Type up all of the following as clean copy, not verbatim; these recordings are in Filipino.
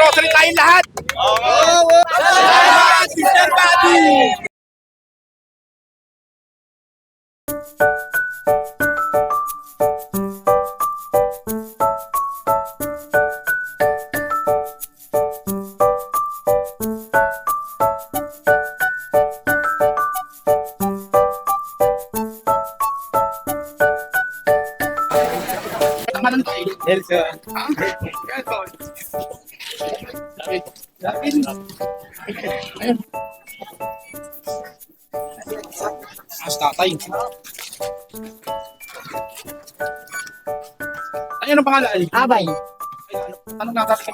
grocery tayong lahat. Salamat, Mr. Buddy! Nelson. Ayun. As tatay. Ano ang pangalan? Abay. Ano nakakasip?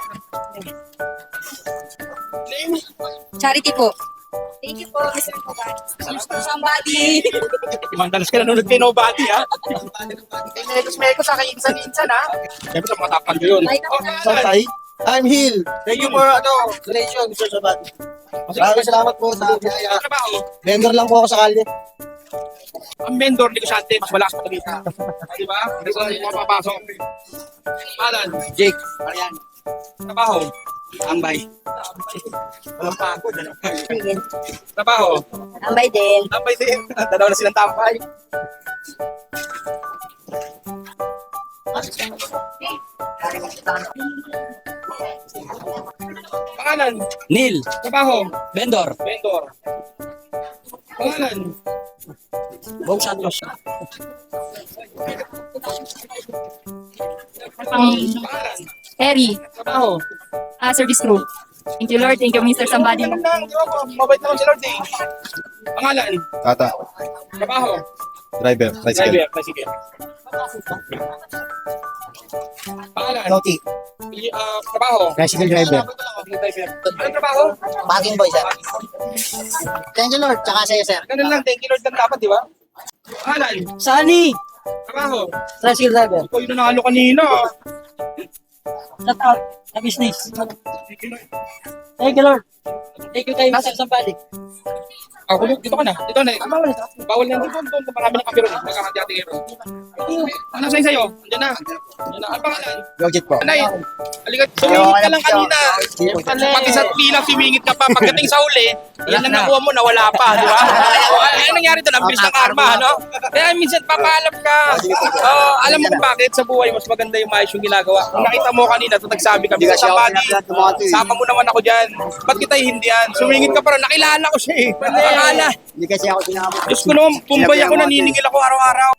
Charity po. Thank you po, Mr. Somebody. Mandalas ka nanonood kay Nobody, ha? Mekos-mekos sa kayo minsan, ha? Siyempre sa mga tapan ko yun. Tatay, I'm Hill. Thank you for donation, Mr. Sabat. Maraming salamat po sa biyaya. Vendor lang po ako sa kalye. Ang vendor, negosyante, mas malakas pa dito. Di ba? Hindi ko mapapasok. Alan, Jake. Marian. trabaho. Ambay. Walang pagod, ano? Trabaho. Ambay din. Tambay din. Dalawa na silang tambay. Pangalan. Neil. Trabaho. Vendor. Vendor. Pangalan. Bong Santos. Pangalan. Harry. Trabaho. Service crew. Thank you, Lord. Thank you, Mr. Somebody. Ganun lang, di ba po? Mabait naman si Lord eh. Pangalan. Tata, Trabaho. driver, tricycle. Driver. Tricycle. Pangalan. Loti. Trabaho. Tricycle driver. Anong trabaho? Baging boy, sir. Thank you, Lord. Tsaka sa'yo, sir. Ganun lang, thank you Lord lang dapat, di ba? Pangalan. Sunny. Trabaho. Tricycle driver. Ikaw yung nanalo kanina. Shout out sa business. Thank you, Lord. Thank you kay Mr. Somebody. Ako, dito ka na. Dito na. Bawal na dito. Doon, marami ng kapiron. Magkakati-ati kayo. Ano sa'yo sa'yo? Andiyan na. Andiyan na. Ano pangalan? Logit po. Anay. Halika, sumingit ka lang kanina. Pag isa't pila, sumingit ka pa. Pagdating sa huli, yan lang nakuha mo, nawala pa. Di ba? Ano nangyari doon? Ang bilis ng karma, no? Kaya minsan papaalam ka. Alam mo kung bakit sa buhay mas maganda yung maayos yung ginagawa. Kung nakita mo kanina, ito nagsabi kami sa body, sama mo naman ako dyan. Ba't kita hindihan? Sumingit ka pa rin. Nakilala ko siya eh. Nakakala. Hindi kasi ako sinama. Diyos ko naman, pumbay ako, naniningil ako araw-araw.